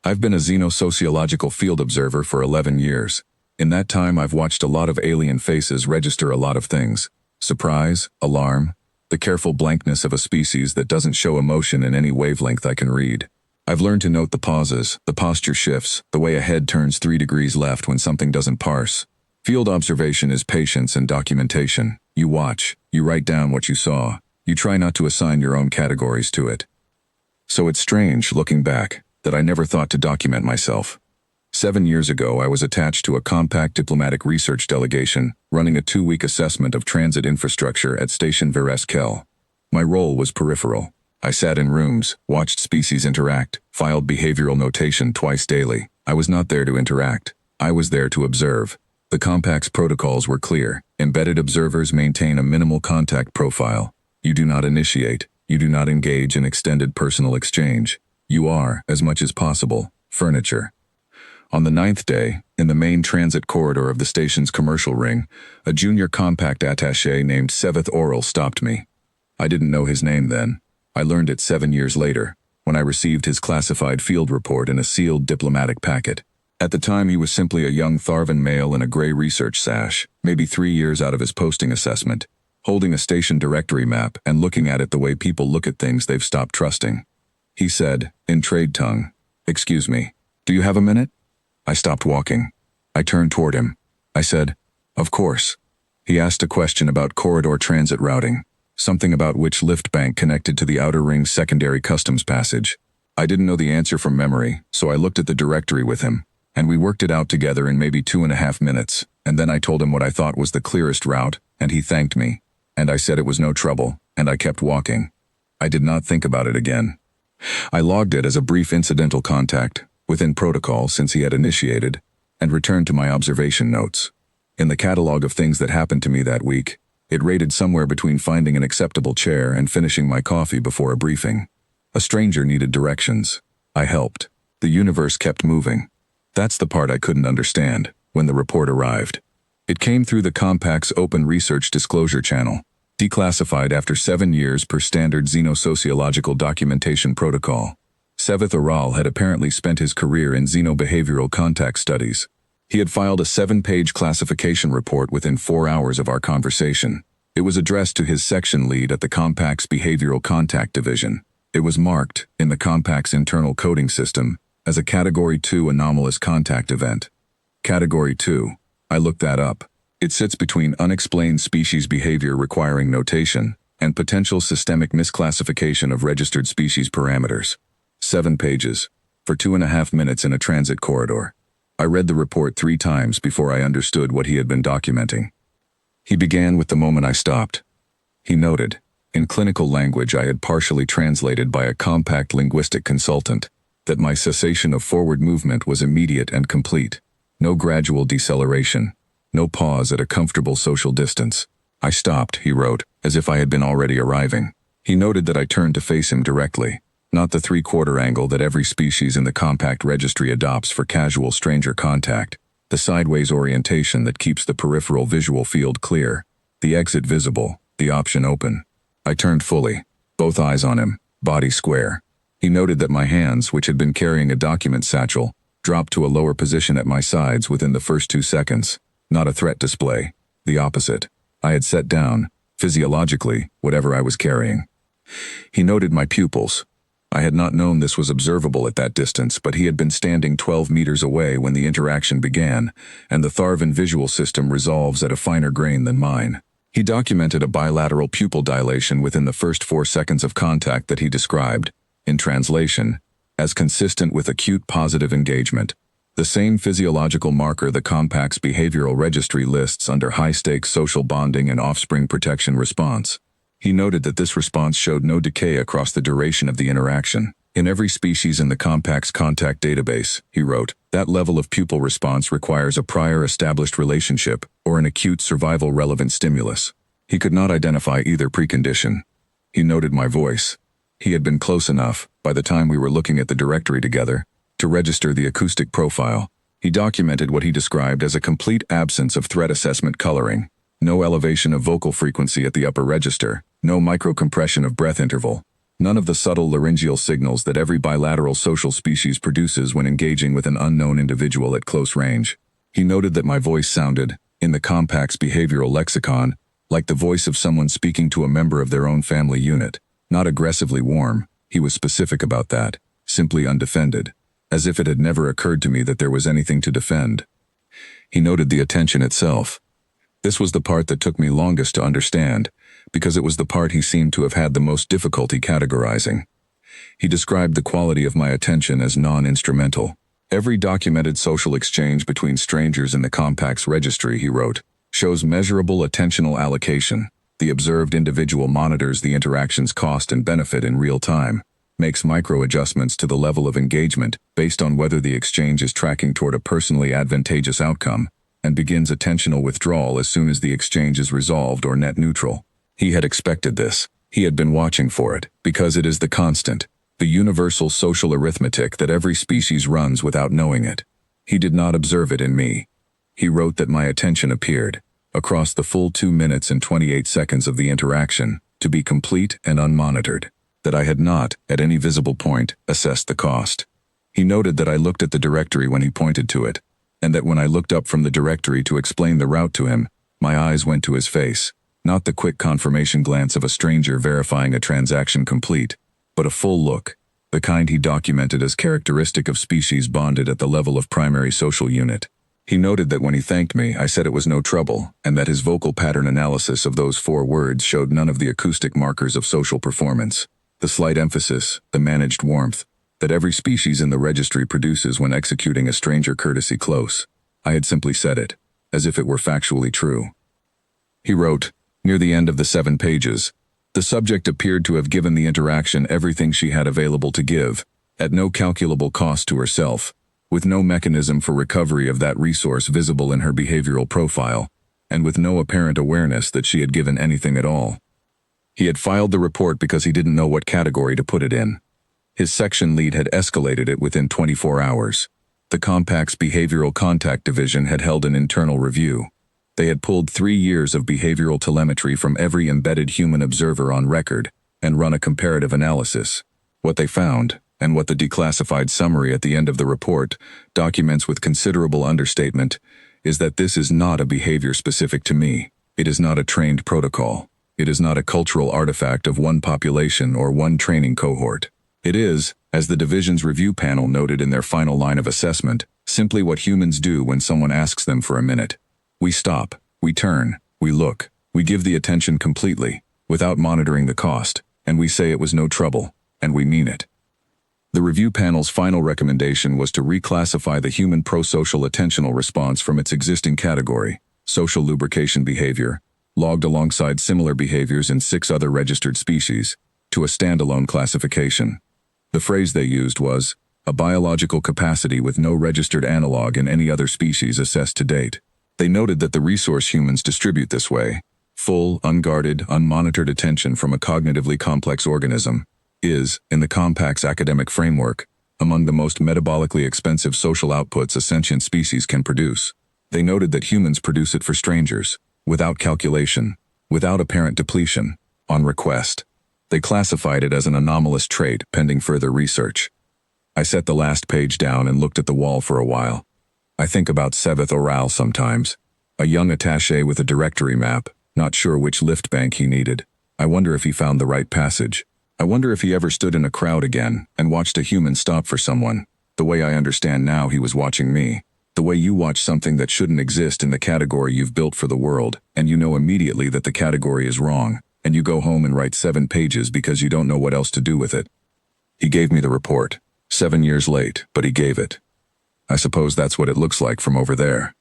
I've been a xenosociological field observer for 11 years. In that time, I've watched a lot of alien faces register a lot of things. Surprise, alarm, the careful blankness of a species that doesn't show emotion in any wavelength I can read. I've learned to note the pauses, the posture shifts, the way a head turns 3 degrees left when something doesn't parse. Field observation is patience and documentation. You watch, you write down what you saw, you try not to assign your own categories to it. So it's strange, looking back, that I never thought to document myself. 7 years ago, I was attached to a compact diplomatic research delegation running a 2-week assessment of transit infrastructure at Station Vereskel. My role was peripheral. I sat in rooms, watched species interact, filed behavioral notation twice daily. I was not there to interact. I was there to observe. The compact's protocols were clear. Embedded observers maintain a minimal contact profile. You do not initiate. You do not engage in extended personal exchange. You are, as much as possible, furniture. On the 9th day, in the main transit corridor of the station's commercial ring, a junior compact attaché named Seveth Oral stopped me. I didn't know his name then. I learned it 7 years later, when I received his classified field report in a sealed diplomatic packet. At the time, he was simply a young Tharvan male in a gray research sash, maybe 3 years out of his posting assessment, holding a station directory map and looking at it the way people look at things they've stopped trusting. He said, in trade tongue, "Excuse me, do you have a minute?" I stopped walking. I turned toward him. I said, "Of course." He asked a question about corridor transit routing, something about which lift bank connected to the outer ring's secondary customs passage. I didn't know the answer from memory, so I looked at the directory with him, and we worked it out together in maybe 2.5 minutes, and then I told him what I thought was the clearest route, and he thanked me, and I said it was no trouble, and I kept walking. I did not think about it again. I logged it as a brief incidental contact, within protocol since he had initiated, and returned to my observation notes. In the catalog of things that happened to me that week, it rated somewhere between finding an acceptable chair and finishing my coffee before a briefing. A stranger needed directions. I helped. The universe kept moving. That's the part I couldn't understand when the report arrived. It came through the compact's open research disclosure channel, declassified after 7 years per standard xenosociological documentation protocol. Seveth Oral had apparently spent his career in xenobehavioral contact studies. He had filed a 7-page classification report within 4 hours of our conversation. It was addressed to his section lead at the compact's behavioral contact division. It was marked, in the compact's internal coding system, as a Category 2 anomalous contact event. Category 2. I looked that up. It sits between unexplained species behavior requiring notation and potential systemic misclassification of registered species parameters. 7 pages, for 2.5 minutes in a transit corridor. I read the report 3 times before I understood what he had been documenting. He began with the moment I stopped. He noted, in clinical language I had partially translated by a compact linguistic consultant, that my cessation of forward movement was immediate and complete. No gradual deceleration. No pause at a comfortable social distance. I stopped, he wrote, as if I had been already arriving. He noted that I turned to face him directly, not the 3/4 angle that every species in the compact registry adopts for casual stranger contact, the sideways orientation that keeps the peripheral visual field clear, the exit visible, the option open. I turned fully, both eyes on him, body square. He noted that my hands, which had been carrying a document satchel, dropped to a lower position at my sides within the first 2 seconds. Not a threat display. The opposite. I had set down, physiologically, whatever I was carrying. He noted my pupils. I had not known this was observable at that distance, but he had been standing 12 meters away when the interaction began, and the Tharvan visual system resolves at a finer grain than mine. He documented a bilateral pupil dilation within the first 4 seconds of contact that he described, in translation, as consistent with acute positive engagement. The same physiological marker the compact's behavioral registry lists under high-stakes social bonding and offspring protection response. He noted that this response showed no decay across the duration of the interaction. In every species in the compact's contact database, he wrote, that level of pupil response requires a prior established relationship or an acute survival-relevant stimulus. He could not identify either precondition. He noted my voice. He had been close enough, by the time we were looking at the directory together, to register the acoustic profile. He documented what he described as a complete absence of threat assessment coloring, no elevation of vocal frequency at the upper register, no microcompression of breath interval, None of the subtle laryngeal signals that every bilateral social species produces when engaging with an unknown individual at close range. He noted that my voice sounded, in the compact's behavioral lexicon, like the voice of someone speaking to a member of their own family unit. Not aggressively warm, he was specific about that, simply undefended, as if it had never occurred to me that there was anything to defend. He noted the attention itself. This was the part that took me longest to understand, because it was the part he seemed to have had the most difficulty categorizing. He described the quality of my attention as non-instrumental. Every documented social exchange between strangers in the compact's registry, he wrote, shows measurable attentional allocation. The observed individual monitors the interaction's cost and benefit in real time, makes micro-adjustments to the level of engagement based on whether the exchange is tracking toward a personally advantageous outcome, and begins attentional withdrawal as soon as the exchange is resolved or net neutral. He had expected this. He had been watching for it, because it is the constant, the universal social arithmetic that every species runs without knowing it. He did not observe it in me. He wrote that my attention appeared, across the full 2 minutes and 28 seconds of the interaction, to be complete and unmonitored, that I had not, at any visible point, assessed the cost. He noted that I looked at the directory when he pointed to it, and that when I looked up from the directory to explain the route to him, my eyes went to his face, not the quick confirmation glance of a stranger verifying a transaction complete, but a full look, the kind he documented as characteristic of species bonded at the level of primary social unit. He noted that when he thanked me, I said it was no trouble, and that his vocal pattern analysis of those 4 words showed none of the acoustic markers of social performance, the slight emphasis, the managed warmth, that every species in the registry produces when executing a stranger courtesy close. I had simply said it, as if it were factually true. He wrote, near the end of the 7 pages, the subject appeared to have given the interaction everything she had available to give, at no calculable cost to herself, with no mechanism for recovery of that resource visible in her behavioral profile, and with no apparent awareness that she had given anything at all. He had filed the report because he didn't know what category to put it in. His section lead had escalated it within 24 hours. The compact's Behavioral Contact Division had held an internal review. They had pulled 3 years of behavioral telemetry from every embedded human observer on record and run a comparative analysis. What they found, and what the declassified summary at the end of the report documents with considerable understatement, is that this is not a behavior specific to me. It is not a trained protocol. It is not a cultural artifact of one population or one training cohort. It is, as the division's review panel noted in their final line of assessment, simply what humans do when someone asks them for a minute. We stop, we turn, we look, we give the attention completely, without monitoring the cost, and we say it was no trouble, and we mean it. The review panel's final recommendation was to reclassify the human prosocial attentional response from its existing category, social lubrication behavior, logged alongside similar behaviors in 6 other registered species, to a standalone classification. The phrase they used was, a biological capacity with no registered analog in any other species assessed to date. They noted that the resource humans distribute this way, full, unguarded, unmonitored attention from a cognitively complex organism, is, in the compact's academic framework, among the most metabolically expensive social outputs a sentient species can produce. They noted that humans produce it for strangers, without calculation, without apparent depletion, on request. They classified it as an anomalous trait pending further research. I set the last page down and looked at the wall for a while. I think about Seveth Oral sometimes, a young attaché with a directory map, not sure which lift bank he needed. I wonder if he found the right passage. I wonder if he ever stood in a crowd again and watched a human stop for someone. The way I understand now, he was watching me. The way you watch something that shouldn't exist in the category you've built for the world, and you know immediately that the category is wrong, and you go home and write 7 pages because you don't know what else to do with it. He gave me the report. 7 years late, but he gave it. I suppose that's what it looks like from over there.